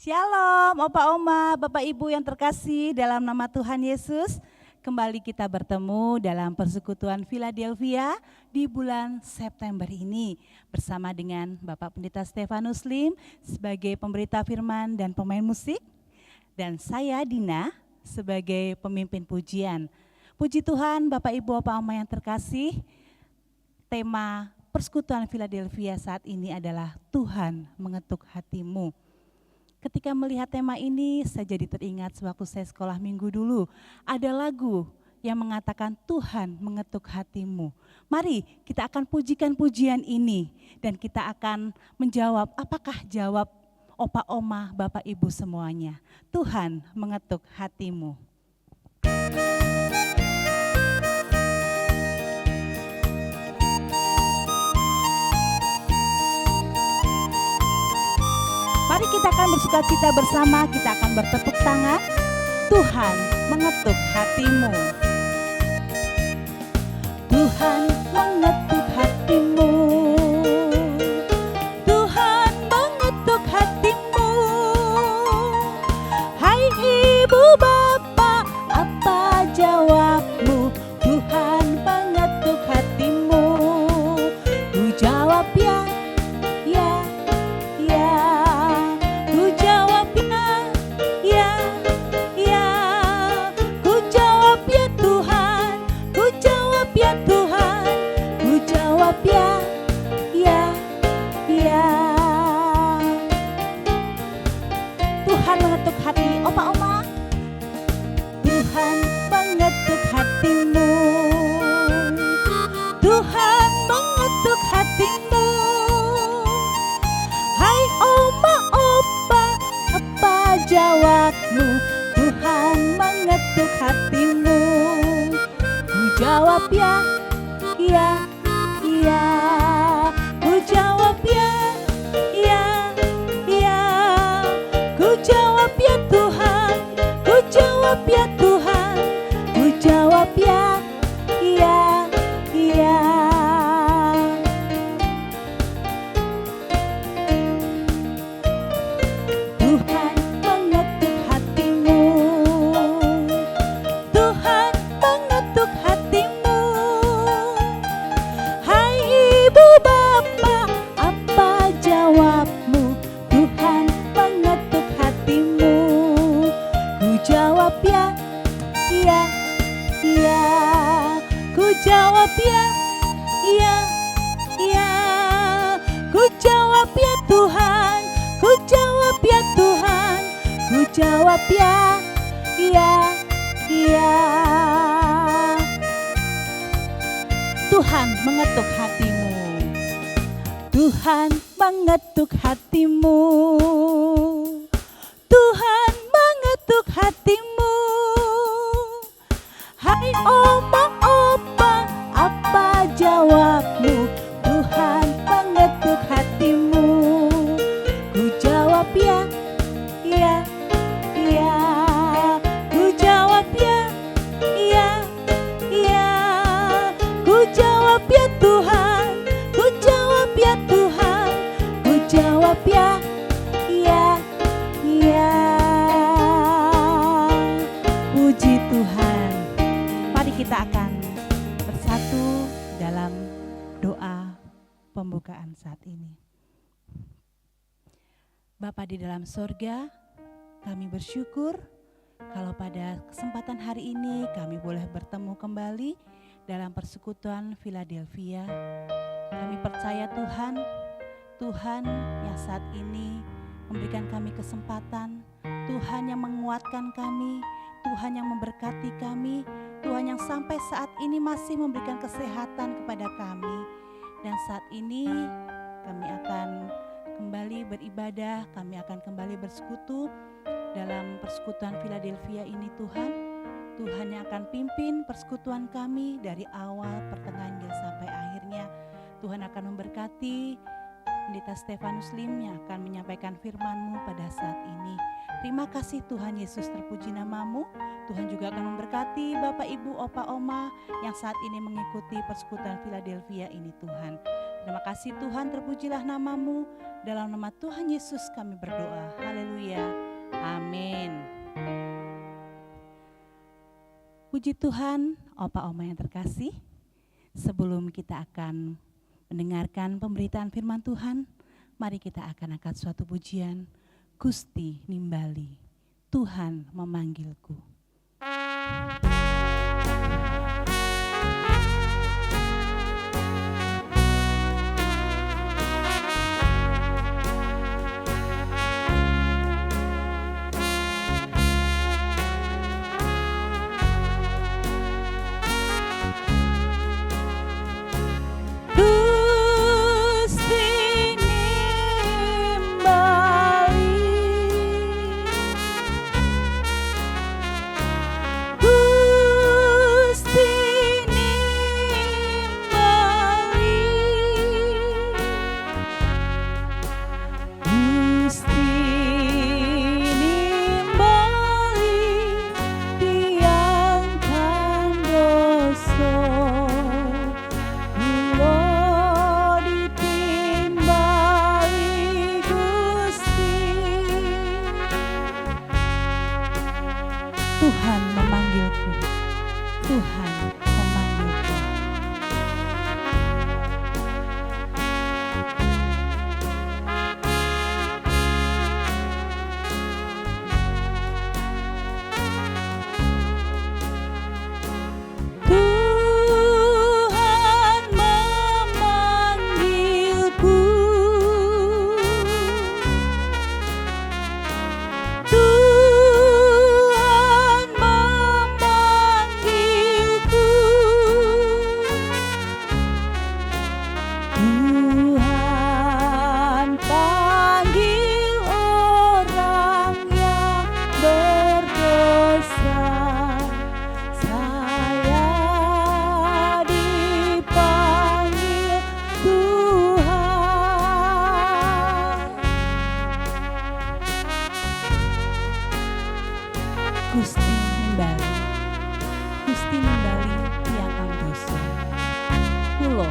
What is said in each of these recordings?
Shalom, Opa Oma, Bapak Ibu yang terkasih dalam nama Tuhan Yesus. Kembali kita bertemu dalam persekutuan Philadelphia di bulan September ini bersama dengan Bapak Pendeta Stefanus Lim sebagai pemberita firman dan pemain musik, dan saya Dina sebagai pemimpin pujian. Puji Tuhan, Bapak Ibu Opa Oma yang terkasih, tema persekutuan Philadelphia saat ini adalah Tuhan mengetuk hatimu. Ketika melihat tema ini, saya jadi teringat sewaktu saya sekolah minggu dulu. Ada lagu yang mengatakan Tuhan mengetuk hatimu. Mari kita akan pujikan pujian ini dan kita akan menjawab, apakah jawab Opa Oma, Bapak Ibu semuanya. Tuhan mengetuk hatimu. Mari kita akan bersukacita bersama, kita akan bertepuk tangan. Tuhan mengetuk hatimu. Tuhan mengetuk hatimu. Tuhan mengetuk hatimu. Hai ibu bapak, apa jawabmu? Tuhan mengetuk hatimu. Ku jawab ya. Tuhan mengetuk hati Opa Oma. Tuhan mengetuk hatimu. Tuhan mengetuk hatimu. Hai Oma Opa, apa jawabmu? Tuhan mengetuk hatimu. Ku jawab ya, ya, ya. Ku jawab ya, ya, ya. Ku jawab ya Tuhan, ku jawab ya Tuhan, ku jawab ya, ya, ya. Tuhan mengetuk hatimu. Tuhan mengetuk hatimu. Hai ibu bapak, apa jawabmu? Tuhan mengetuk hatimu. Ku jawab ya, ya, ya. Ku jawab ya, ya, ya. Ku jawab ya Tuhan, ku jawab ya Tuhan, ku jawab ya, ya, ya. Tuhan mengetuk hatimu. Tuhan mengetuk hatimu. Tuhan mengetuk hatimu. Hai Oma Opa, apa jawabmu? Tuhan mengetuk hatimu. Ku jawab ya, ya, ya. Ku jawab ya, ya, ya. Ku jawab ya Tuhan, ku jawab ya Tuhan, ku jawab ya, ya, ya. Puji Tuhan. Mari kita akan bersatu dalam doa pembukaan saat ini. Bapa di dalam sorga, kami bersyukur kalau pada kesempatan hari ini kami boleh bertemu kembali dalam persekutuan Philadelphia. Kami percaya Tuhan, Tuhan yang saat ini memberikan kami kesempatan, Tuhan yang menguatkan kami, Tuhan yang memberkati kami, Tuhan yang sampai saat ini masih memberikan kesehatan kepada kami. Dan saat ini kami akan kembali beribadah, kami akan kembali bersekutu dalam persekutuan Philadelphia ini Tuhan. Tuhan yang akan pimpin persekutuan kami dari awal, pertengahan, hingga sampai akhirnya. Tuhan akan memberkati Pendeta Stefanus Lim yang akan menyampaikan firman-Mu pada saat ini. Terima kasih Tuhan Yesus, terpuji nama-Mu. Tuhan juga akan memberkati Bapak Ibu Opa Oma yang saat ini mengikuti persekutuan Philadelphia ini Tuhan. Terima kasih Tuhan, terpujilah namamu. Dalam nama Tuhan Yesus kami berdoa. Haleluya. Amin. Puji Tuhan, Opa Oma yang terkasih. Sebelum kita akan mendengarkan pemberitaan firman Tuhan, mari kita akan angkat suatu pujian. Gusti nimbali, Tuhan memanggilku. Tuhan memanggilku, Tuhan memanggilku. Tuhan memanggilku. Gusti nimbali, Gusti nimbali tiang dosa. Kulo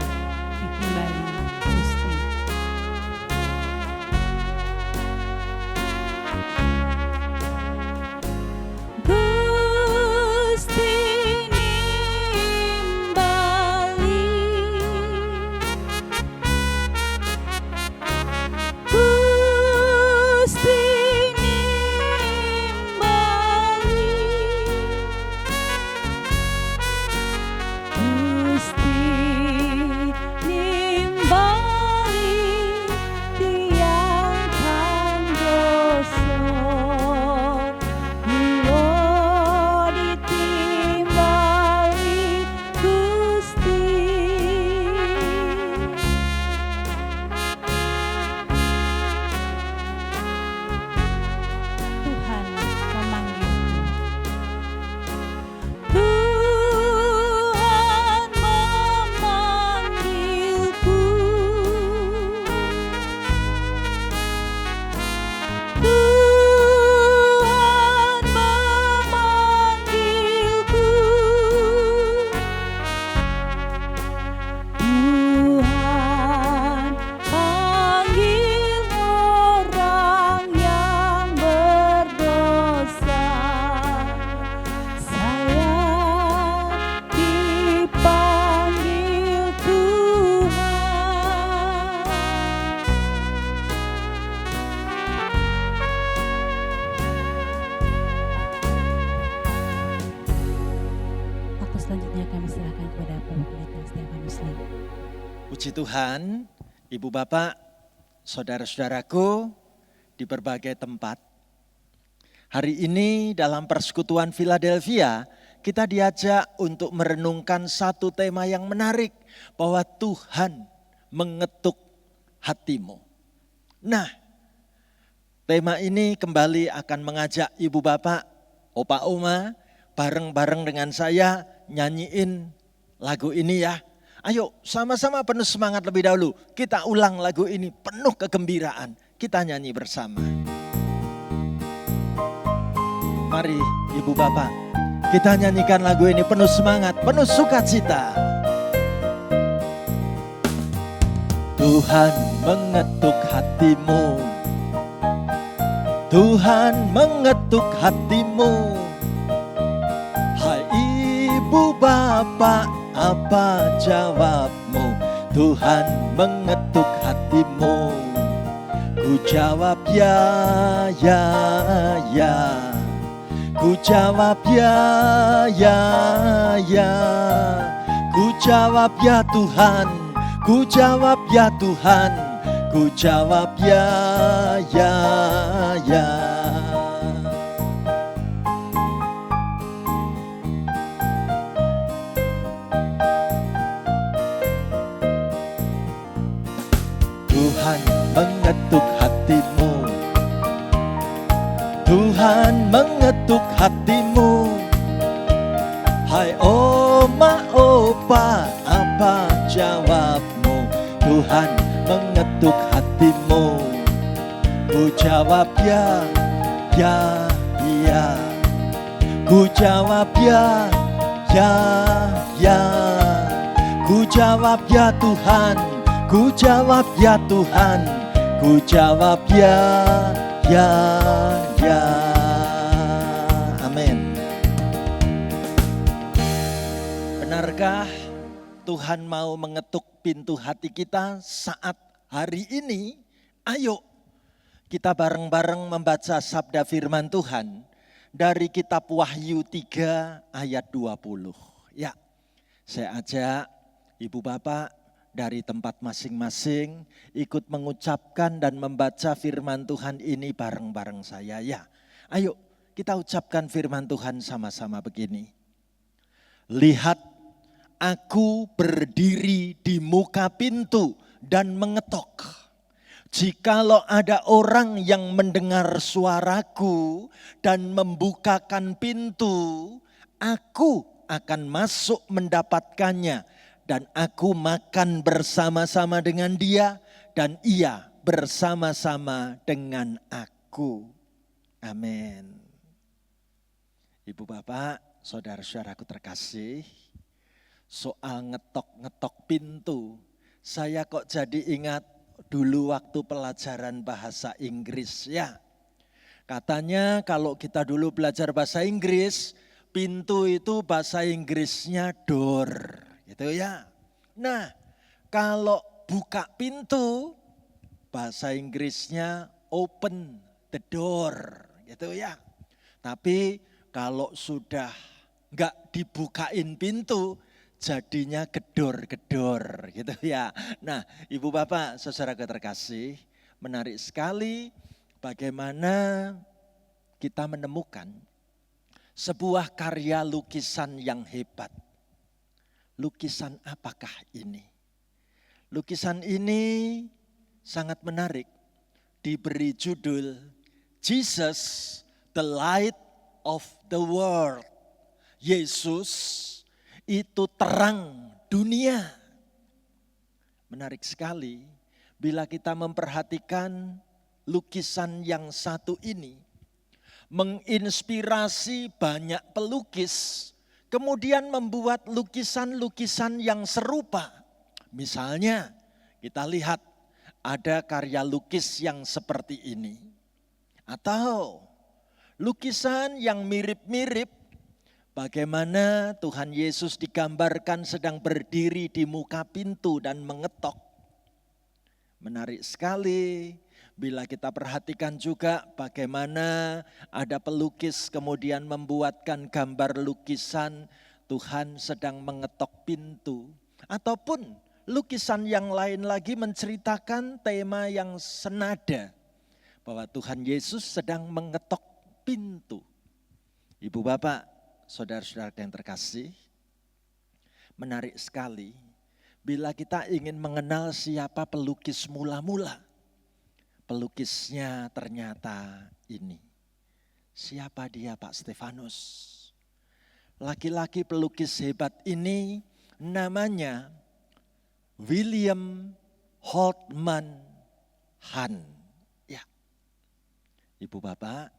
ditimbali Gusti. Gusti nimbali, Gusti selanjutnya kami serahkan kepada Bapak Pendeta Stefanus Lim. Puji Tuhan, Ibu Bapak, saudara-saudaraku di berbagai tempat. Hari ini dalam persekutuan Philadelphia, kita diajak untuk merenungkan satu tema yang menarik, bahwa Tuhan mengetuk hatimu. Nah, tema ini kembali akan mengajak Ibu Bapak, Opa Oma, bareng-bareng dengan saya nyanyiin lagu ini ya. Ayo sama-sama penuh semangat lebih dahulu. Kita ulang lagu ini penuh kegembiraan. Kita nyanyi bersama. Mari Ibu Bapak, kita nyanyikan lagu ini penuh semangat, penuh sukacita. Tuhan mengetuk hatimu. Tuhan mengetuk hatimu. Hai ibu bapak, apa jawabmu? Tuhan mengetuk hatimu. Ku jawab ya, ya, ya. Ku jawab ya, ya, ya. Ku jawab ya Tuhan. Ku jawab ya Tuhan. Ku jawab ya, ya, ya. Tuhan mengetuk hatimu. Tuhan mengetuk hatimu. Hai oma opa, apa jawabmu? Tuhan mengetuk hatimu. Ku jawab ya, ya, ya. Ku jawab ya, ya, ya. Ku jawab ya Tuhan. Ku jawab ya Tuhan. Ku jawab ya, ya, ya. Amin. Benarkah Tuhan mau mengetuk pintu hati kita saat hari ini? Ayo kita bareng-bareng membaca sabda firman Tuhan dari kitab Wahyu 3 ayat 20. Ya, saya ajak ibu bapak dari tempat masing-masing ikut mengucapkan dan membaca firman Tuhan ini bareng-bareng saya ya. Ayo kita ucapkan firman Tuhan sama-sama begini. Lihat, aku berdiri di muka pintu dan mengetok. Jikalau ada orang yang mendengar suaraku dan membukakan pintu, aku akan masuk mendapatkannya. Dan aku makan bersama-sama dengan dia dan ia bersama-sama dengan aku. Amin. Ibu bapak, saudara-saudaraku terkasih, soal ngetok-ngetok pintu, saya kok jadi ingat dulu waktu pelajaran bahasa Inggris ya. Katanya kalau kita dulu belajar bahasa Inggris, pintu itu bahasa Inggrisnya door. Gitu ya. Nah, kalau buka pintu bahasa Inggrisnya open the door, gitu ya. Tapi kalau sudah enggak dibukain pintu jadinya gedor-gedor, gitu ya. Nah, Ibu Bapak, saudara terkasih, menarik sekali bagaimana kita menemukan sebuah karya lukisan yang hebat. Lukisan apakah ini? Lukisan ini sangat menarik. Diberi judul Jesus, the Light of the World. Yesus itu terang dunia. Menarik sekali bila kita memperhatikan lukisan yang satu ini. Menginspirasi banyak pelukis. Kemudian membuat lukisan-lukisan yang serupa. Misalnya kita lihat ada karya lukis yang seperti ini. Atau lukisan yang mirip-mirip bagaimana Tuhan Yesus digambarkan sedang berdiri di muka pintu dan mengetok. Menarik sekali. Bila kita perhatikan juga bagaimana ada pelukis kemudian membuatkan gambar lukisan Tuhan sedang mengetok pintu. Ataupun lukisan yang lain lagi menceritakan tema yang senada. Bahwa Tuhan Yesus sedang mengetok pintu. Ibu bapak, saudara-saudara yang terkasih. Menarik sekali bila kita ingin mengenal siapa pelukis mula-mula. Pelukisnya ternyata ini. Siapa dia Pak Stefanus? Laki-laki pelukis hebat ini namanya William Holtman Hunt. Ya. Ibu bapak,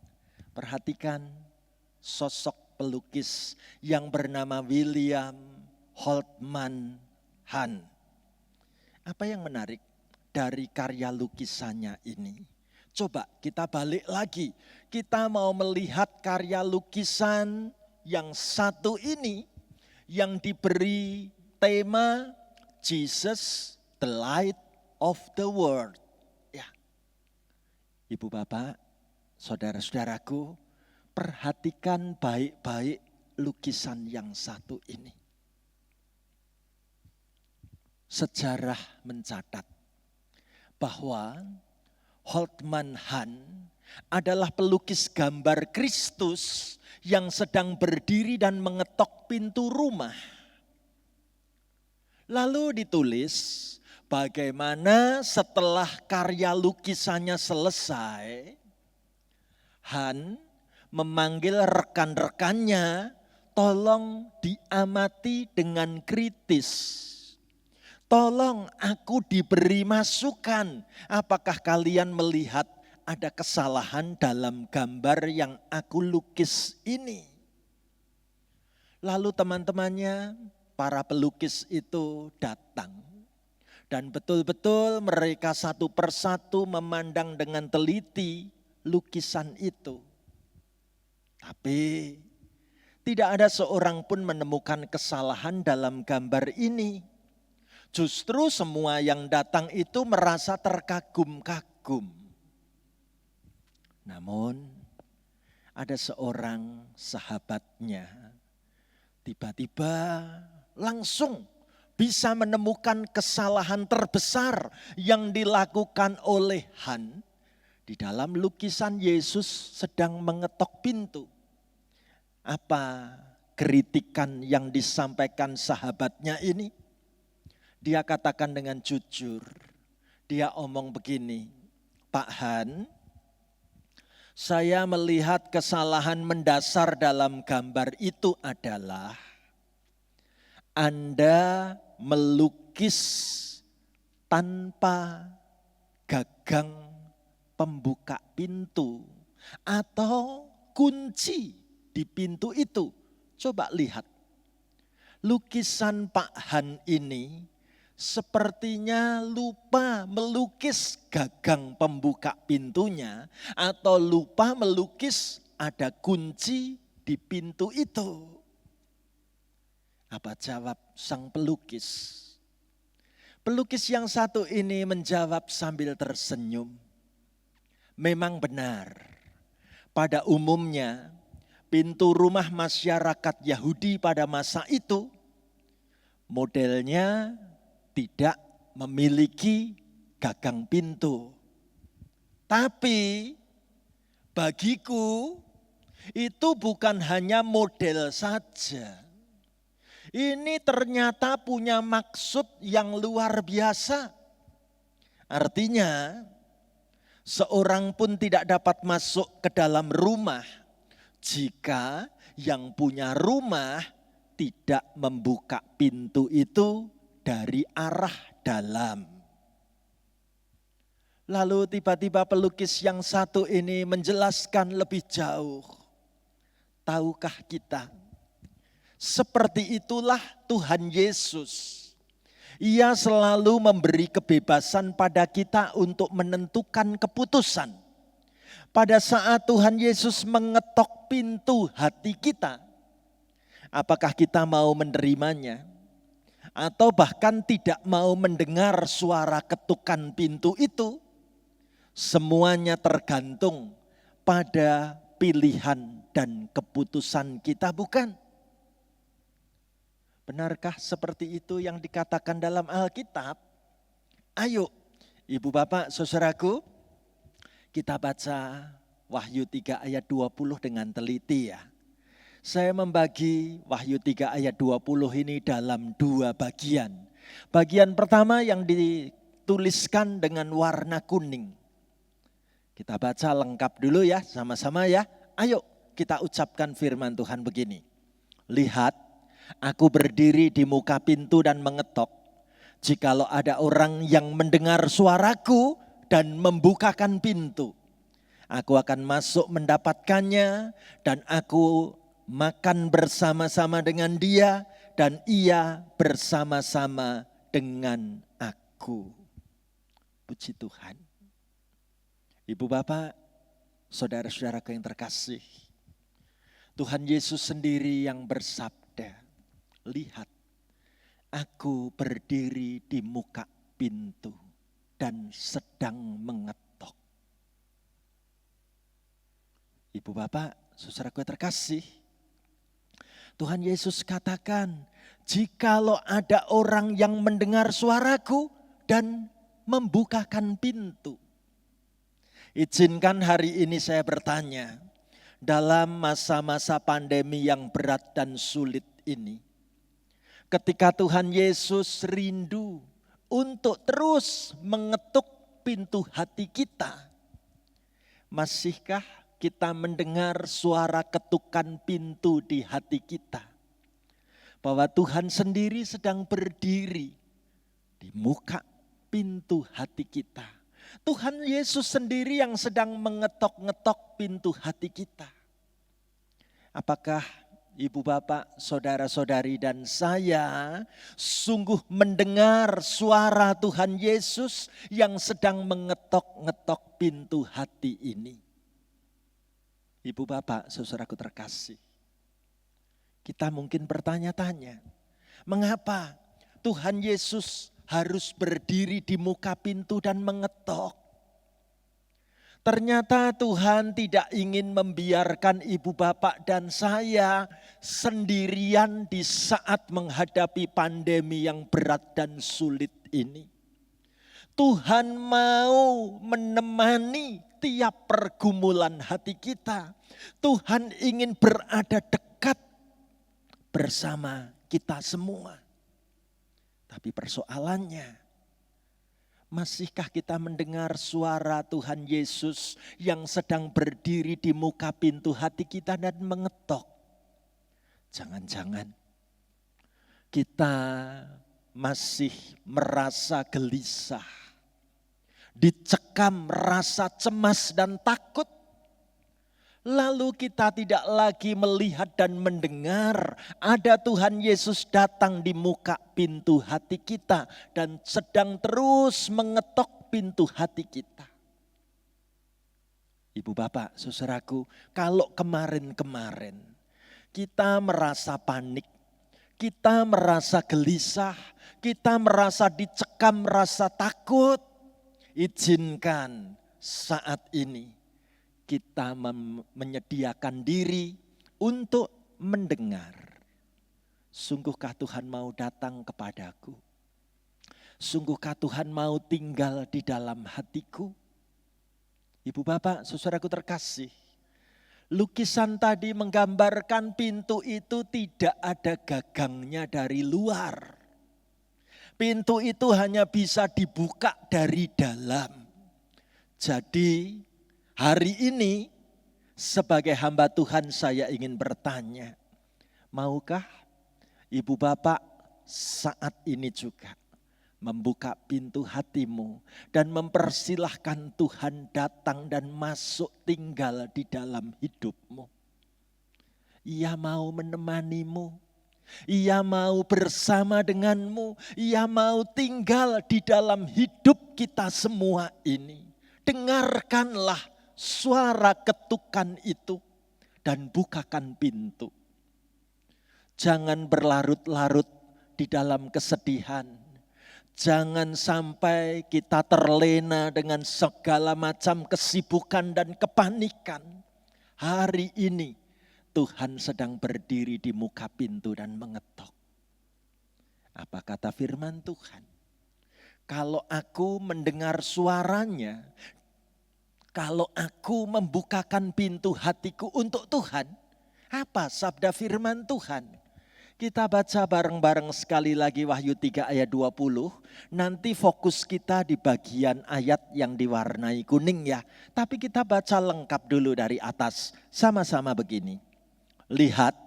perhatikan sosok pelukis yang bernama William Holtman Hunt. Apa yang menarik? dari karya lukisannya ini. Coba kita balik lagi, kita mau melihat karya lukisan yang satu ini yang diberi tema Jesus, the Light of the World. Ya, Ibu Bapak, saudara-saudaraku, perhatikan baik-baik lukisan yang satu ini. Sejarah mencatat bahwa Holtman Hahn adalah pelukis gambar Kristus yang sedang berdiri dan mengetok pintu rumah. Lalu ditulis bagaimana setelah karya lukisannya selesai, Hahn memanggil rekan-rekannya, tolong diamati dengan kritis. Tolong aku diberi masukan, apakah kalian melihat ada kesalahan dalam gambar yang aku lukis ini? Lalu teman-temannya, para pelukis itu datang. Dan betul-betul mereka satu persatu memandang dengan teliti lukisan itu. Tapi tidak ada seorang pun menemukan kesalahan dalam gambar ini. Justru semua yang datang itu merasa terkagum-kagum. Namun ada seorang sahabatnya tiba-tiba langsung bisa menemukan kesalahan terbesar yang dilakukan oleh Hahn di dalam lukisan Yesus sedang mengetok pintu. Apa kritikan yang disampaikan sahabatnya ini? Dia katakan dengan jujur, dia omong begini, Pak Hahn, saya melihat kesalahan mendasar dalam gambar itu adalah Anda melukis tanpa gagang pembuka pintu atau kunci di pintu itu. Coba lihat, lukisan Pak Hahn ini sepertinya lupa melukis gagang pembuka pintunya atau lupa melukis ada kunci di pintu itu. Apa jawab sang pelukis? Pelukis yang satu ini menjawab sambil tersenyum. Memang benar, pada umumnya pintu rumah masyarakat Yahudi pada masa itu modelnya tidak memiliki gagang pintu. Tapi bagiku itu bukan hanya model saja. Ini ternyata punya maksud yang luar biasa. Artinya seorang pun tidak dapat masuk ke dalam rumah jika yang punya rumah tidak membuka pintu itu dari arah dalam. Lalu tiba-tiba pelukis yang satu ini menjelaskan lebih jauh. Tahukah kita, seperti itulah Tuhan Yesus. Ia selalu memberi kebebasan pada kita untuk menentukan keputusan. Pada saat Tuhan Yesus mengetok pintu hati kita, apakah kita mau menerimanya? Atau bahkan tidak mau mendengar suara ketukan pintu itu? Semuanya tergantung pada pilihan dan keputusan kita, bukan? Benarkah seperti itu yang dikatakan dalam Alkitab? Ayo, Ibu Bapak, Saudaraku, kita baca Wahyu 3 ayat 20 dengan teliti ya. Saya membagi Wahyu 3 ayat 20 ini dalam dua bagian. Bagian pertama yang dituliskan dengan warna kuning. Kita baca lengkap dulu ya, sama-sama ya. Ayo kita ucapkan firman Tuhan begini. Lihat, aku berdiri di muka pintu dan mengetok. Jikalau ada orang yang mendengar suaraku dan membukakan pintu, aku akan masuk mendapatkannya dan aku makan bersama-sama dengan dia dan ia bersama-sama dengan aku. Puji Tuhan. Ibu bapak, saudara-saudaraku yang terkasih, Tuhan Yesus sendiri yang bersabda, lihat, aku berdiri di muka pintu dan sedang mengetok. Ibu bapak, saudaraku yang terkasih, Tuhan Yesus katakan, jikalau ada orang yang mendengar suaraku dan membukakan pintu. Izinkan hari ini saya bertanya, dalam masa-masa pandemi yang berat dan sulit ini, ketika Tuhan Yesus rindu untuk terus mengetuk pintu hati kita, masihkah kita mendengar suara ketukan pintu di hati kita? Bahwa Tuhan sendiri sedang berdiri di muka pintu hati kita. Tuhan Yesus sendiri yang sedang mengetok-ngetok pintu hati kita. Apakah ibu bapak, saudara-saudari dan saya sungguh mendengar suara Tuhan Yesus yang sedang mengetok-ngetok pintu hati ini? Ibu bapak, saudaraku terkasih, kita mungkin bertanya-tanya, mengapa Tuhan Yesus harus berdiri di muka pintu dan mengetok? Ternyata Tuhan tidak ingin membiarkan ibu bapak dan saya sendirian di saat menghadapi pandemi yang berat dan sulit ini. Tuhan mau menemani tiap pergumulan hati kita. Tuhan ingin berada dekat bersama kita semua. Tapi persoalannya, masihkah kita mendengar suara Tuhan Yesus yang sedang berdiri di muka pintu hati kita dan mengetok? Jangan-jangan kita masih merasa gelisah, dicekam rasa cemas dan takut. Lalu kita tidak lagi melihat dan mendengar ada Tuhan Yesus datang di muka pintu hati kita dan sedang terus mengetok pintu hati kita. Ibu bapak, saudaraku, kalau kemarin-kemarin kita merasa panik, kita merasa gelisah, kita merasa dicekam, merasa takut, izinkan saat ini kita menyediakan diri untuk mendengar. Sungguhkah Tuhan mau datang kepadaku? Sungguhkah Tuhan mau tinggal di dalam hatiku? Ibu bapak, saudaraku terkasih, lukisan tadi menggambarkan pintu itu tidak ada gagangnya dari luar. Pintu itu hanya bisa dibuka dari dalam. Jadi hari ini sebagai hamba Tuhan saya ingin bertanya, maukah ibu bapak saat ini juga membuka pintu hatimu dan mempersilahkan Tuhan datang dan masuk tinggal di dalam hidupmu? Ia mau menemanimu, ia mau bersama denganmu, ia mau tinggal di dalam hidup kita semua ini. Dengarkanlah suara ketukan itu dan bukakan pintu. Jangan berlarut-larut di dalam kesedihan. Jangan sampai kita terlena dengan segala macam kesibukan dan kepanikan. Hari ini Tuhan sedang berdiri di muka pintu dan mengetok. Apa kata firman Tuhan? Kalau aku mendengar suaranya, kalau aku membukakan pintu hatiku untuk Tuhan, apa sabda firman Tuhan? Kita baca bareng-bareng sekali lagi Wahyu 3 ayat 20. Nanti fokus kita di bagian ayat yang diwarnai kuning ya. Tapi kita baca lengkap dulu dari atas. Sama-sama begini. Lihat,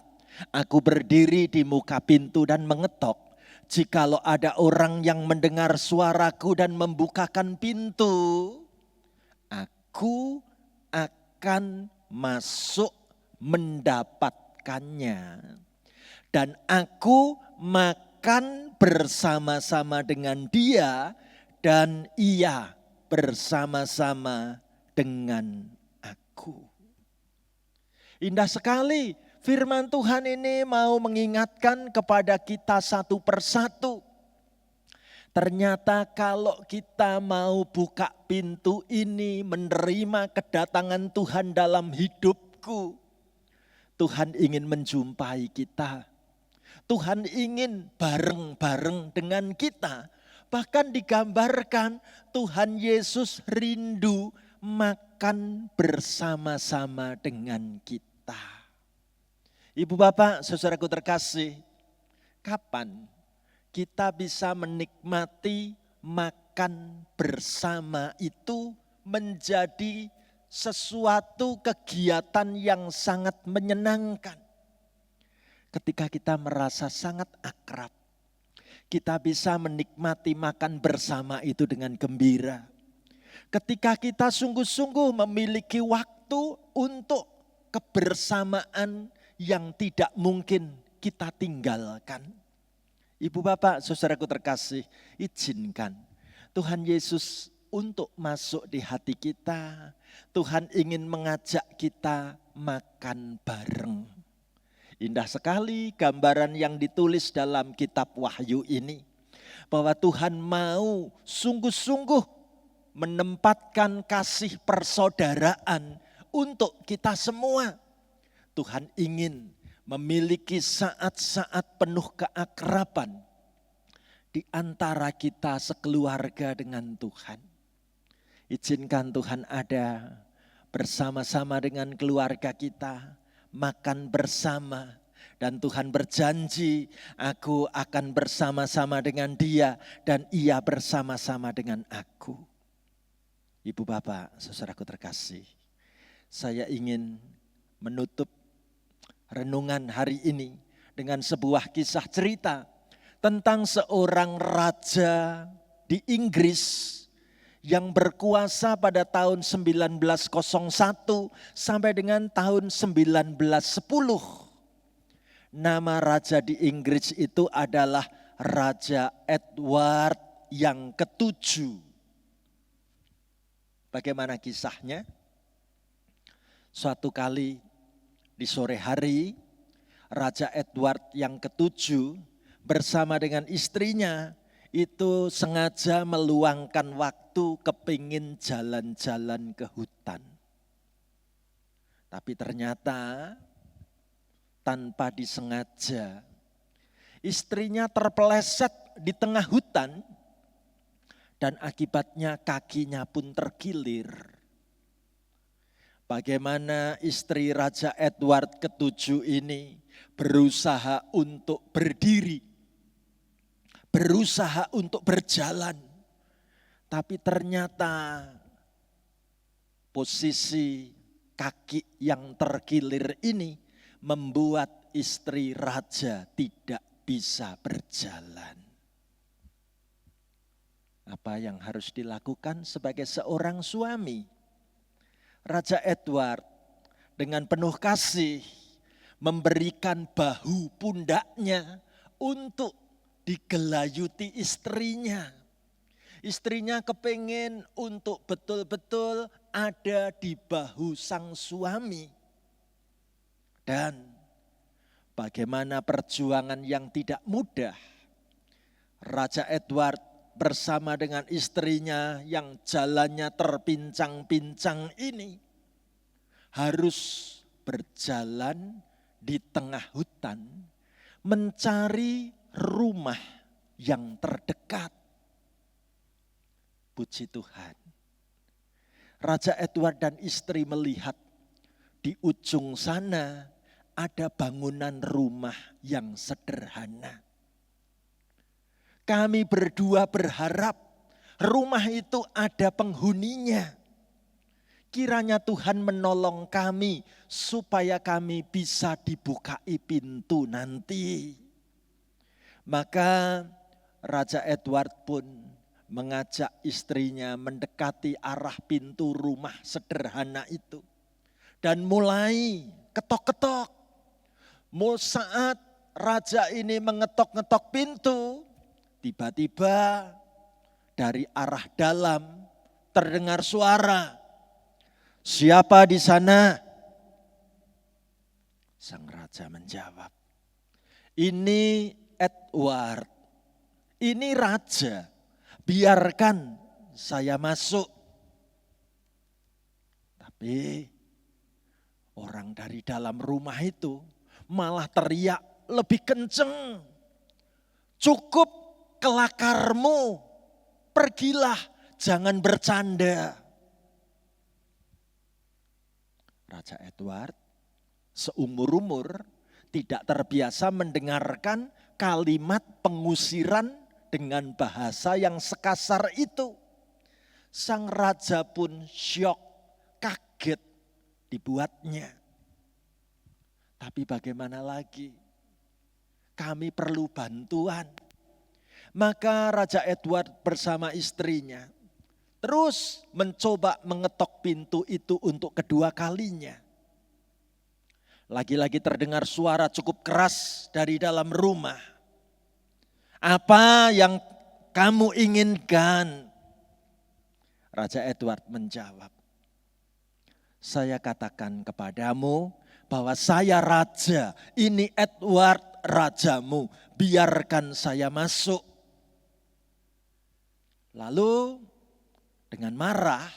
aku berdiri di muka pintu dan mengetok. Jikalau ada orang yang mendengar suaraku dan membukakan pintu, aku akan masuk mendapatkannya. Dan aku makan bersama-sama dengan dia dan ia bersama-sama dengan aku. Indah sekali firman Tuhan ini mau mengingatkan kepada kita satu persatu. Ternyata kalau kita mau buka pintu ini, menerima kedatangan Tuhan dalam hidupku, Tuhan ingin menjumpai kita. Tuhan ingin bareng-bareng dengan kita. Bahkan digambarkan Tuhan Yesus rindu makan bersama-sama dengan kita. Ibu bapak, saudaraku terkasih, kapan kita bisa menikmati makan bersama itu menjadi sesuatu kegiatan yang sangat menyenangkan? Ketika kita merasa sangat akrab, kita bisa menikmati makan bersama itu dengan gembira. Ketika kita sungguh-sungguh memiliki waktu untuk kebersamaan yang tidak mungkin kita tinggalkan. Ibu bapak, saudaraku terkasih, izinkan Tuhan Yesus untuk masuk di hati kita. Tuhan ingin mengajak kita makan bareng. Indah sekali gambaran yang ditulis dalam kitab Wahyu ini. Bahwa Tuhan mau sungguh-sungguh menempatkan kasih persaudaraan untuk kita semua. Tuhan ingin memiliki saat-saat penuh keakraban di antara kita sekeluarga dengan Tuhan. Izinkan Tuhan ada bersama-sama dengan keluarga kita, makan bersama. Dan Tuhan berjanji, aku akan bersama-sama dengan dia dan ia bersama-sama dengan aku. Ibu bapak, saudaraku terkasih, saya ingin menutup renungan hari ini dengan sebuah kisah cerita tentang seorang raja di Inggris yang berkuasa pada tahun 1901 sampai dengan tahun 1910. Nama raja di Inggris itu adalah Raja Edward yang ke-7. Bagaimana kisahnya? Suatu kali di sore hari, Raja Edward yang ke-7 bersama dengan istrinya itu sengaja meluangkan waktu kepingin jalan-jalan ke hutan. Tapi ternyata tanpa disengaja istrinya terpeleset di tengah hutan dan akibatnya kakinya pun terkilir. Bagaimana istri Raja Edward ke-7 ini berusaha untuk berdiri, berusaha untuk berjalan. Tapi ternyata posisi kaki yang terkilir ini membuat istri raja tidak bisa berjalan. Apa yang harus dilakukan sebagai seorang suami? Raja Edward dengan penuh kasih memberikan bahu pundaknya untuk digelayuti istrinya. Istrinya kepingin untuk betul-betul ada di bahu sang suami. Dan bagaimana perjuangan yang tidak mudah. Raja Edward bersama dengan istrinya yang jalannya terpincang-pincang ini harus berjalan di tengah hutan mencari rumah yang terdekat. Puji Tuhan. Raja Edward dan istri melihat di ujung sana ada bangunan rumah yang sederhana. Kami berdua berharap rumah itu ada penghuninya. Kiranya Tuhan menolong kami supaya kami bisa dibukai pintu nanti. Maka Raja Edward pun mengajak istrinya mendekati arah pintu rumah sederhana itu. Dan mulai ketok-ketok. Saat raja ini mengetok-ngetok pintu, tiba-tiba dari arah dalam terdengar suara. Siapa di sana? Sang raja menjawab, ini Edward, ini raja, biarkan saya masuk. Tapi orang dari dalam rumah itu malah teriak lebih kenceng. Cukup kelakarmu, pergilah, jangan bercanda. Raja Edward seumur-umur tidak terbiasa mendengarkan kalimat pengusiran dengan bahasa yang sekasar itu. Sang raja pun syok, kaget dibuatnya. Tapi bagaimana lagi? Kami perlu bantuan. Maka Raja Edward bersama istrinya terus mencoba mengetok pintu itu untuk kedua kalinya. Lagi-lagi terdengar suara cukup keras dari dalam rumah. Apa yang kamu inginkan? Raja Edward menjawab, saya katakan kepadamu bahwa saya raja, ini Edward rajamu, biarkan saya masuk. Lalu dengan marah,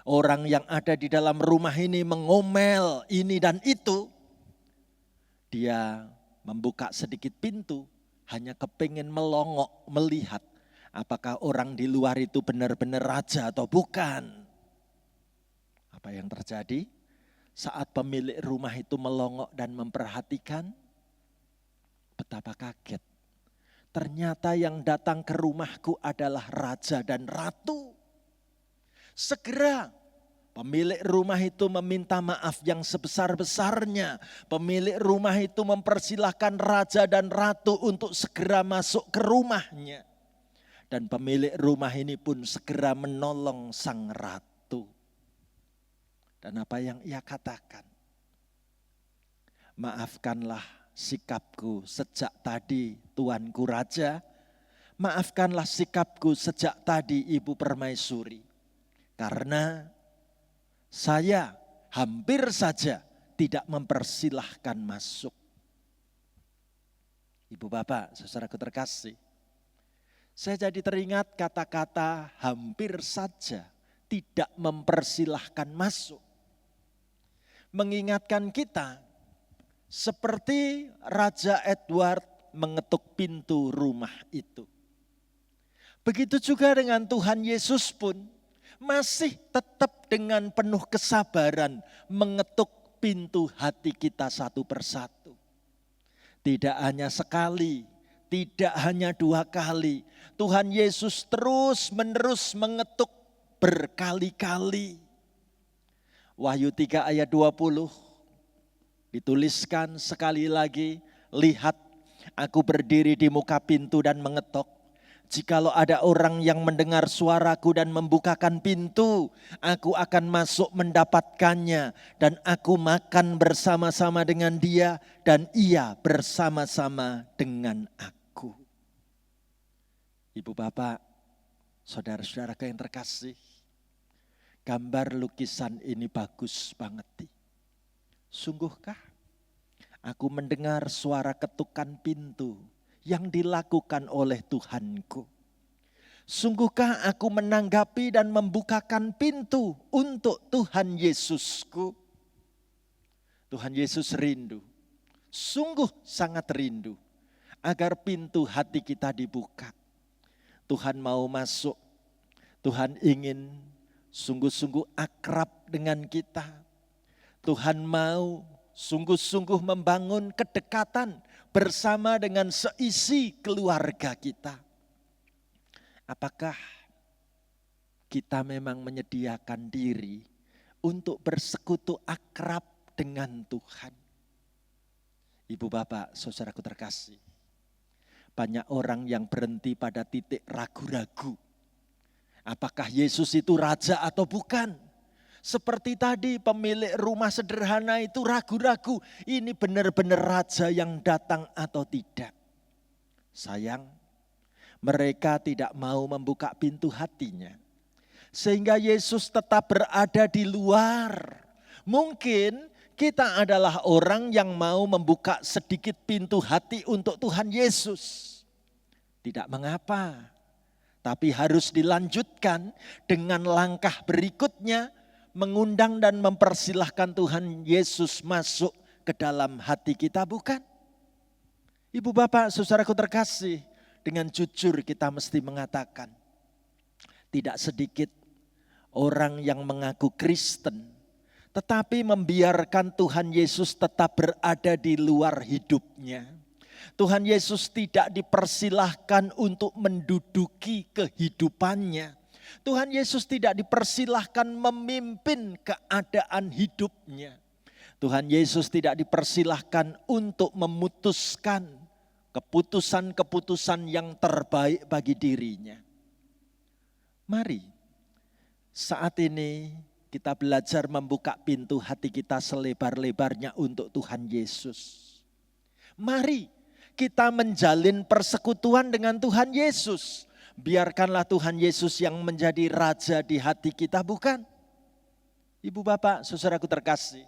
orang yang ada di dalam rumah ini mengomel ini dan itu. Dia membuka sedikit pintu, hanya kepingin melongok, melihat apakah orang di luar itu benar-benar raja atau bukan. Apa yang terjadi? Saat pemilik rumah itu melongok dan memperhatikan, betapa kaget. Ternyata yang datang ke rumahku adalah raja dan ratu. Segera pemilik rumah itu meminta maaf yang sebesar-besarnya. Pemilik rumah itu mempersilahkan raja dan ratu untuk segera masuk ke rumahnya. Dan pemilik rumah ini pun segera menolong sang ratu. Dan apa yang ia katakan? Maafkanlah sikapku sejak tadi tuanku raja. Maafkanlah sikapku sejak tadi ibu permaisuri. Karena saya hampir saja tidak mempersilahkan masuk. Ibu bapak, saudaraku terkasih. Saya jadi teringat kata-kata hampir saja tidak mempersilahkan masuk. Mengingatkan kita seperti Raja Edward mengetuk pintu rumah itu. Begitu juga dengan Tuhan Yesus pun masih tetap dengan penuh kesabaran mengetuk pintu hati kita satu persatu. Tidak hanya sekali, tidak hanya 2 kali. Tuhan Yesus terus-menerus mengetuk berkali-kali. Wahyu 3 ayat 20 dituliskan sekali lagi, lihat aku berdiri di muka pintu dan mengetok. Jikalau ada orang yang mendengar suaraku dan membukakan pintu, aku akan masuk mendapatkannya dan aku makan bersama-sama dengan dia dan ia bersama-sama dengan aku. Ibu bapak, saudara-saudara yang terkasih, gambar lukisan ini bagus banget. Sungguhkah aku mendengar suara ketukan pintu yang dilakukan oleh Tuhanku? Sungguhkah aku menanggapi dan membukakan pintu untuk Tuhan Yesusku? Tuhan Yesus rindu, sungguh sangat rindu agar pintu hati kita dibuka. Tuhan mau masuk, Tuhan ingin sungguh-sungguh akrab dengan kita. Tuhan mau sungguh-sungguh membangun kedekatan bersama dengan seisi keluarga kita. Apakah kita memang menyediakan diri untuk bersekutu akrab dengan Tuhan? Ibu bapak, saudaraku terkasih, banyak orang yang berhenti pada titik ragu-ragu. Apakah Yesus itu raja atau bukan? Seperti tadi pemilik rumah sederhana itu ragu-ragu, ini benar-benar raja yang datang atau tidak. Sayang, mereka tidak mau membuka pintu hatinya. sehingga Yesus tetap berada di luar. Mungkin kita adalah orang yang mau membuka sedikit pintu hati untuk Tuhan Yesus. Tidak mengapa, tapi harus dilanjutkan dengan langkah berikutnya, mengundang dan mempersilahkan Tuhan Yesus masuk ke dalam hati kita, bukan? Ibu bapak saudaraku terkasih, dengan jujur kita mesti mengatakan, tidak sedikit orang yang mengaku Kristen, tetapi membiarkan Tuhan Yesus tetap berada di luar hidupnya. Tuhan Yesus tidak dipersilahkan untuk menduduki kehidupannya. Tuhan Yesus tidak dipersilahkan memimpin keadaan hidupnya. Tuhan Yesus tidak dipersilahkan untuk memutuskan keputusan-keputusan yang terbaik bagi dirinya. Mari saat ini kita belajar membuka pintu hati kita selebar-lebarnya untuk Tuhan Yesus. Mari kita menjalin persekutuan dengan Tuhan Yesus. Biarkanlah Tuhan Yesus yang menjadi raja di hati kita, bukan? Ibu bapak, saudaraku terkasih.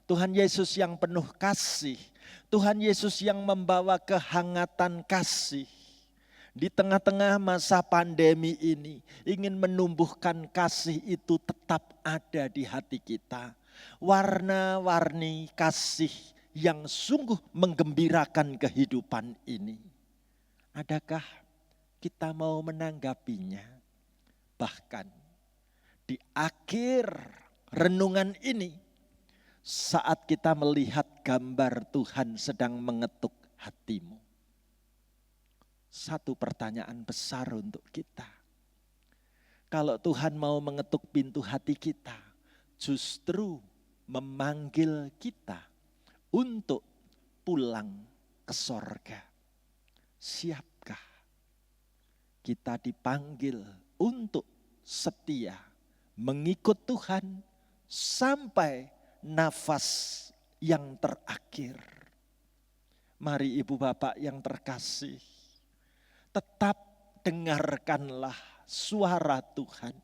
Tuhan Yesus yang penuh kasih. Tuhan Yesus yang membawa kehangatan kasih. Di tengah-tengah masa pandemi ini, ingin menumbuhkan kasih itu tetap ada di hati kita. Warna-warni kasih yang sungguh menggembirakan kehidupan ini. Adakah kita mau menanggapinya? Bahkan di akhir renungan ini, saat kita melihat gambar Tuhan sedang mengetuk hatimu. Satu pertanyaan besar untuk kita. Kalau Tuhan mau mengetuk pintu hati kita, justru memanggil kita untuk pulang ke sorga. Siapkah kita dipanggil untuk setia mengikut Tuhan sampai nafas yang terakhir? Mari ibu bapak yang terkasih, tetap dengarkanlah suara Tuhan.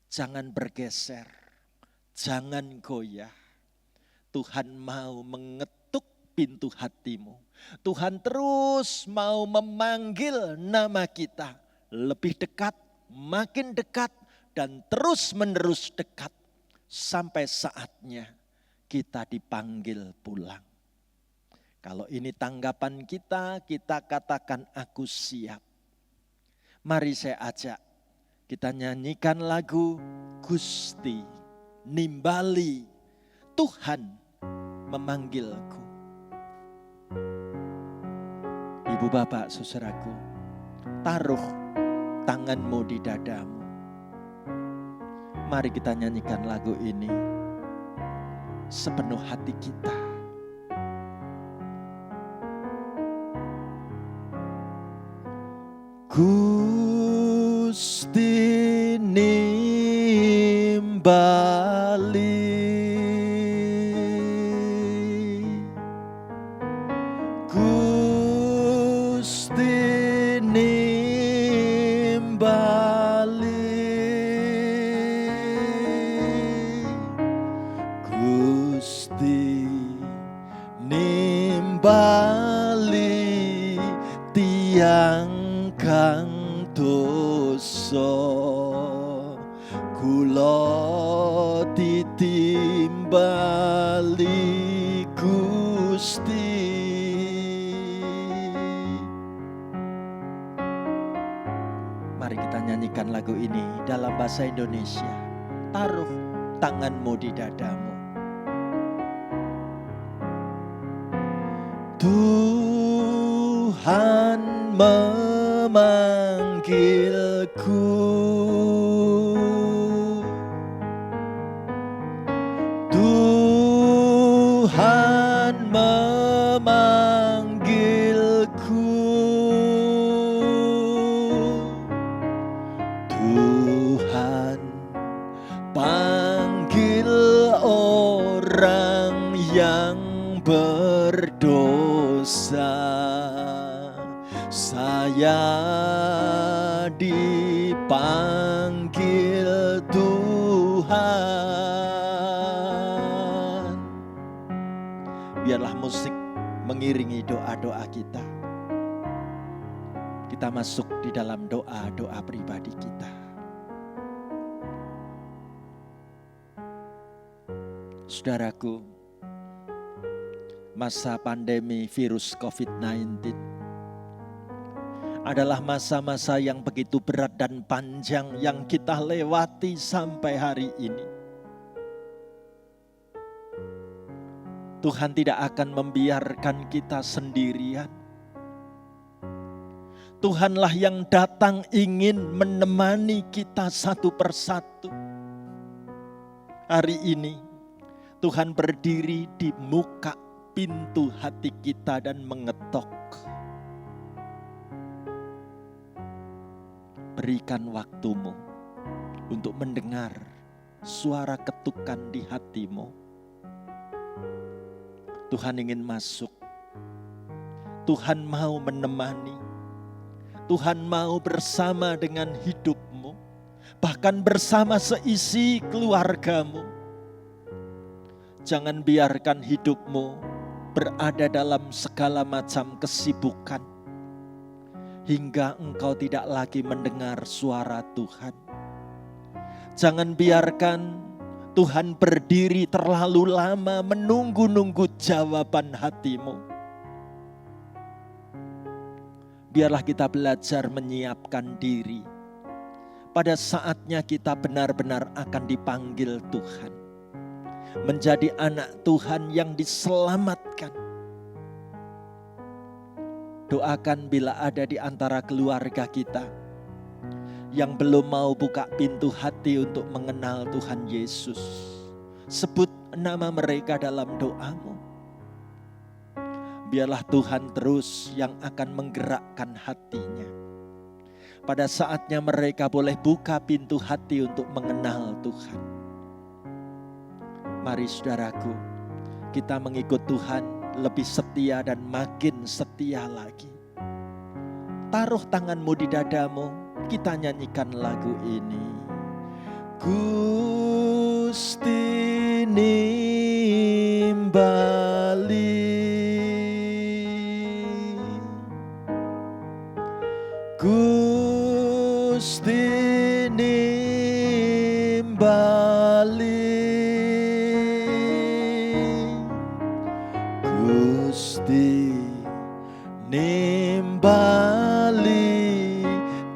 Jangan bergeser, jangan goyah. Tuhan mau mengetuk pintu hatimu. Tuhan terus mau memanggil nama kita lebih dekat, makin dekat, dan terus menerus dekat. Sampai saatnya kita dipanggil pulang. Kalau ini tanggapan kita, kita katakan aku siap. Mari saya ajak kita nyanyikan lagu Gusti Nimbali, Tuhan memanggilku. Ibu bapak saudaraku, taruh tanganmu di dadamu. Mari kita nyanyikan lagu ini sepenuh hati kita. Gusti nimbali, Gusti nimbali, Gusti nimbali tiang kang dosa kula ditimbali Gusti. Mari kita nyanyikan lagu ini dalam bahasa Indonesia. Taruh tanganmu di dadamu. Tuhan memanggilku, Tuhan memanggilku, Tuhan panggil orang yang berdosa. Saya dipanggil biarlah musik mengiringi doa-doa kita. Kita masuk di dalam doa-doa pribadi kita. Saudaraku, masa pandemi virus COVID-19 adalah masa-masa yang begitu berat dan panjang yang kita lewati sampai hari ini. Tuhan tidak akan membiarkan kita sendirian. Tuhanlah yang datang ingin menemani kita satu persatu. Hari ini Tuhan berdiri di muka pintu hati kita dan mengetok. Berikan waktumu untuk mendengar suara ketukan di hatimu. Tuhan ingin masuk. Tuhan mau menemani. Tuhan mau bersama dengan hidupmu. Bahkan bersama seisi keluargamu. Jangan biarkan hidupmu berada dalam segala macam kesibukan. Hingga engkau tidak lagi mendengar suara Tuhan. Jangan biarkan Tuhan berdiri terlalu lama menunggu-nunggu jawaban hatimu. Biarlah kita belajar menyiapkan diri. Pada saatnya kita benar-benar akan dipanggil Tuhan. Menjadi anak Tuhan yang diselamatkan. Doakan bila ada di antara keluarga kita yang belum mau buka pintu hati untuk mengenal Tuhan Yesus. Sebut nama mereka dalam doamu. Biarlah Tuhan terus yang akan menggerakkan hatinya. Pada saatnya mereka boleh buka pintu hati untuk mengenal Tuhan. Mari saudaraku, kita mengikut Tuhan lebih setia dan makin setia lagi. Taruh tanganmu di dadamu, kita nyanyikan lagu ini. Gusti nimbali, Gusti nimbali, Gusti nimbali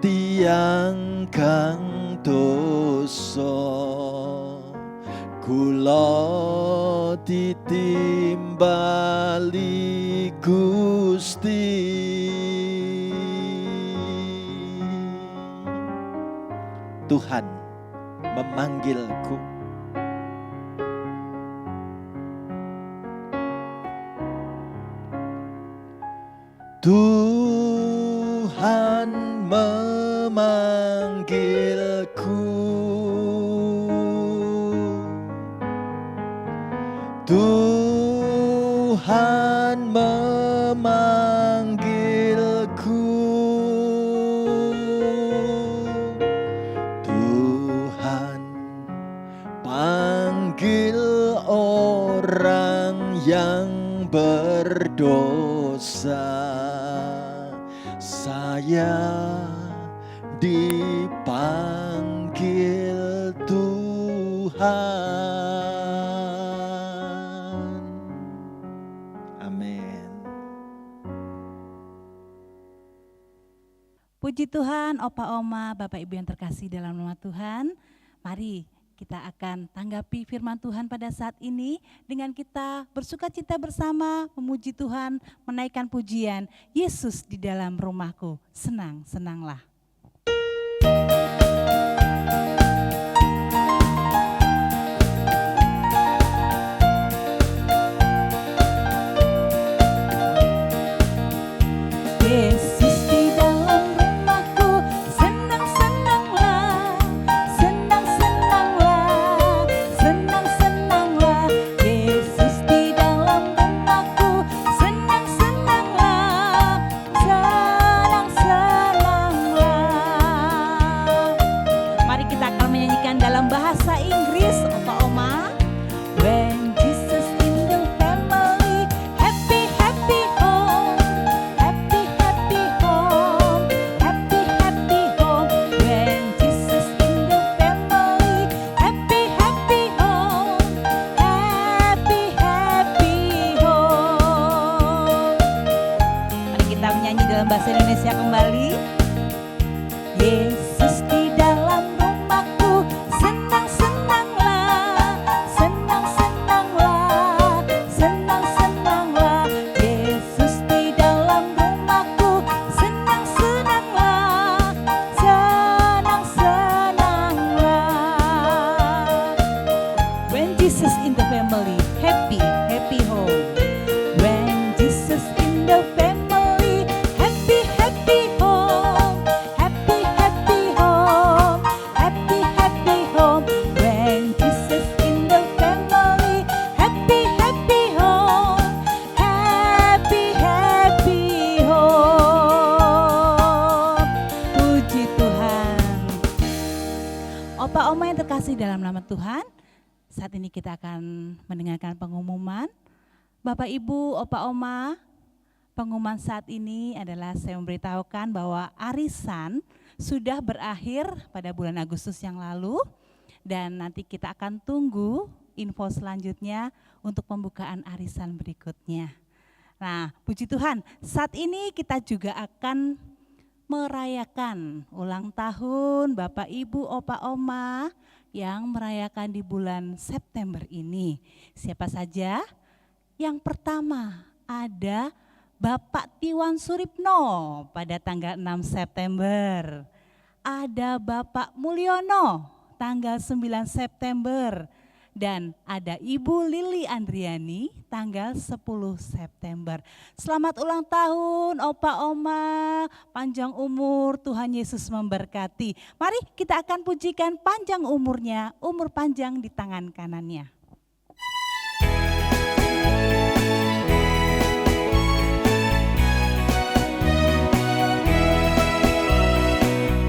tiang kang dosa, kula ditimbali Gusti. Tuhan memanggilku. Tuhan memanggilku. Tuhan memanggilku. Tuhan panggil orang yang berdosa. Saya dipanggil Tuhan. Amin. Puji Tuhan, Opa Oma, Bapak Ibu yang terkasih dalam nama Tuhan. Mari kita akan tanggapi firman Tuhan pada saat ini dengan kita bersukacita bersama, memuji Tuhan, menaikkan pujian. Yesus di dalam rumahku, senang-senanglah. Yesus di dalam rumahku, senang-senanglah, senang-senanglah, senang-senanglah. Yesus di dalam rumahku, senang-senanglah, senang-senanglah. dalam bahasa Indonesia kembali. Yesus di dalam rumahku, senang-senanglah, senang-senanglah, senang-senanglah. Yesus di dalam rumahku, senang-senanglah, senang-senanglah. When Jesus in the family, happy, happy home. When Jesus in the family, happy, happy home. Happy, happy home. Happy, happy home. When Jesus in the family, happy, happy home. Happy, happy home. Puji Tuhan. Opa Oma yang terkasih dalam nama Tuhan, saat ini kita akan mendengarkan pengumuman. Bapak Ibu, Opa Oma, pengumuman saat ini adalah saya memberitahukan bahwa arisan sudah berakhir pada bulan Agustus yang lalu dan nanti kita akan tunggu info selanjutnya untuk pembukaan arisan berikutnya. Nah, puji Tuhan, saat ini kita juga akan merayakan ulang tahun Bapak Ibu, Opa Oma yang merayakan di bulan September ini. Siapa saja? Yang pertama ada Bapak Tiwan Suripno pada tanggal 6 September. Ada Bapak Mulyono tanggal 9 September. Dan ada Ibu Lili Andriani tanggal 10 September. Selamat ulang tahun Opa Oma, panjang umur, Tuhan Yesus memberkati. Mari kita akan pujikan panjang umurnya, umur panjang di tangan kanannya.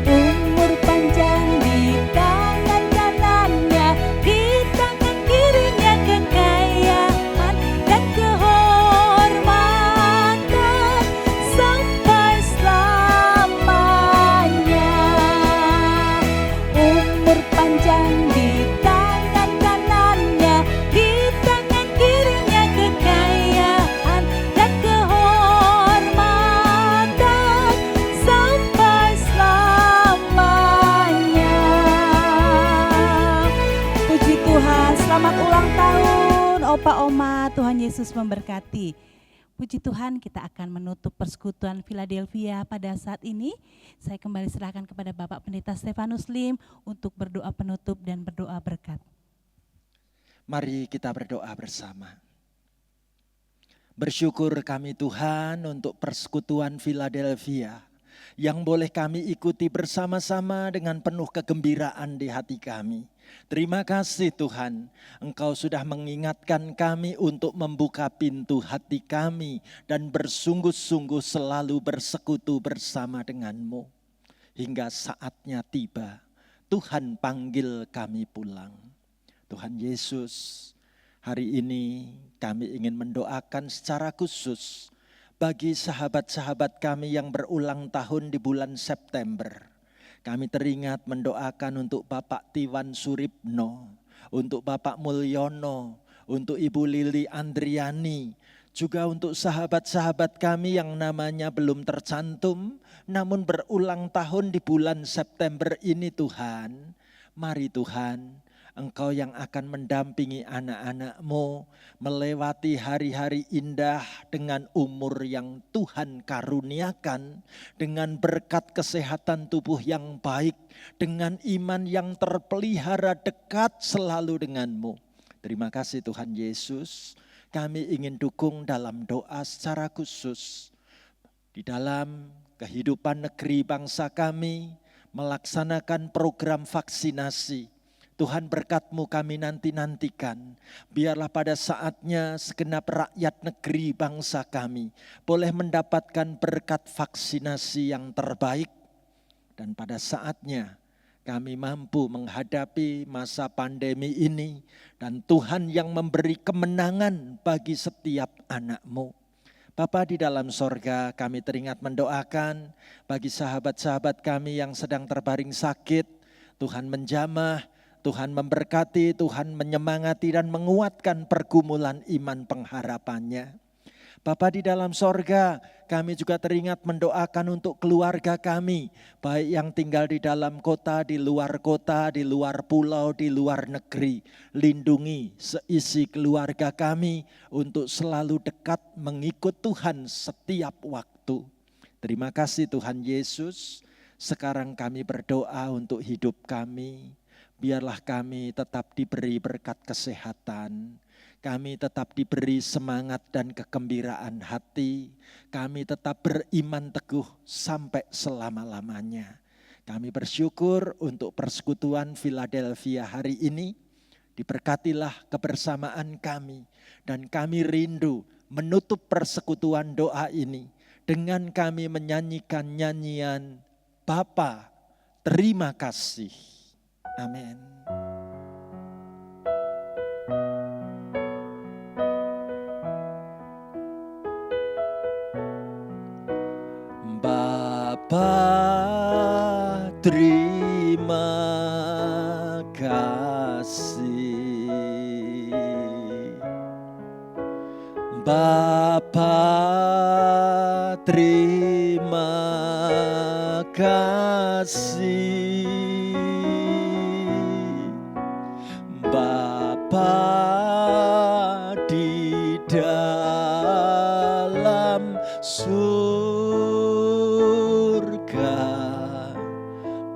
Umur panjang di tangan kanannya, di tangan kirinya kekayaan dan kehormatan sampai selamanya. Umur panjang di tangan kanannya, di tangan kirinya kekayaan dan kehormatan sampai selamanya. Puji Tuhan, selamat ulang tahun Opa Oma, Tuhan Yesus memberkati. Puji Tuhan, kita akan menutup persekutuan Philadelphia pada saat ini. Saya kembali serahkan kepada Bapak Pendeta Stefanus Lim untuk berdoa penutup dan berdoa berkat. Mari kita berdoa bersama. Bersyukur kami Tuhan untuk persekutuan Philadelphia yang boleh kami ikuti bersama-sama dengan penuh kegembiraan di hati kami. Terima kasih Tuhan, Engkau sudah mengingatkan kami untuk membuka pintu hati kami dan bersungguh-sungguh selalu bersekutu bersama denganmu. Hingga saatnya tiba, Tuhan panggil kami pulang. Tuhan Yesus, hari ini kami ingin mendoakan secara khusus bagi sahabat-sahabat kami yang berulang tahun di bulan September. Kami teringat mendoakan untuk Bapak Tiwan Suripno, untuk Bapak Mulyono, untuk Ibu Lili Andriani, juga untuk sahabat-sahabat kami yang namanya belum tercantum, namun berulang tahun di bulan September ini Tuhan. Mari Tuhan, Engkau yang akan mendampingi anak-anak-Mu melewati hari-hari indah dengan umur yang Tuhan karuniakan, dengan berkat kesehatan tubuh yang baik, dengan iman yang terpelihara dekat selalu denganmu. Terima kasih Tuhan Yesus, kami ingin dukung dalam doa secara khusus di dalam kehidupan negeri bangsa kami, melaksanakan program vaksinasi. Tuhan berkat-Mu kami nanti-nantikan. Biarlah pada saatnya segenap rakyat negeri bangsa kami boleh mendapatkan berkat vaksinasi yang terbaik. Dan pada saatnya kami mampu menghadapi masa pandemi ini. Dan Tuhan yang memberi kemenangan bagi setiap anak-Mu. Bapa di dalam sorga, kami teringat mendoakan bagi sahabat-sahabat kami yang sedang terbaring sakit. Tuhan menjamah, Tuhan memberkati, Tuhan menyemangati dan menguatkan pergumulan iman pengharapannya. Bapa di dalam sorga, kami juga teringat mendoakan untuk keluarga kami, baik yang tinggal di dalam kota, di luar pulau, di luar negeri. Lindungi seisi keluarga kami untuk selalu dekat mengikut Tuhan setiap waktu. Terima kasih Tuhan Yesus. Sekarang kami berdoa untuk hidup kami. Biarlah kami tetap diberi berkat kesehatan. Kami tetap diberi semangat dan kegembiraan hati. Kami tetap beriman teguh sampai selama-lamanya. Kami bersyukur untuk persekutuan Philadelphia hari ini. Diberkatilah kebersamaan kami. Dan kami rindu menutup persekutuan doa ini dengan kami menyanyikan nyanyian Bapa, terima kasih. Amin. Bapa, terima kasih. Bapa, terima kasih. Bapa di dalam surga,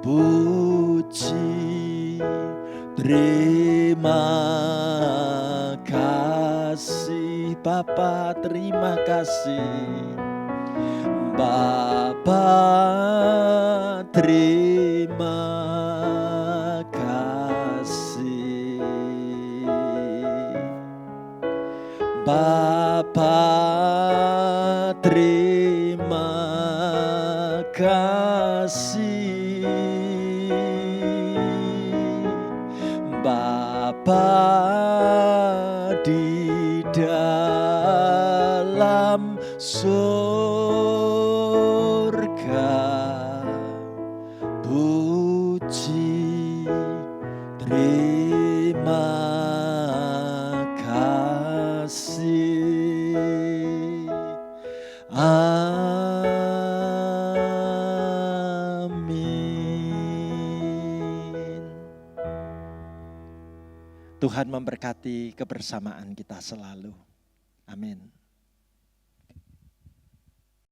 puji terima kasih. Bapa terima kasih. Bapa terima kasih. Bapa terima kasih. Bapa di dalam surga, puji terima kasih. Amin. Tuhan memberkati kebersamaan kita selalu. Amin.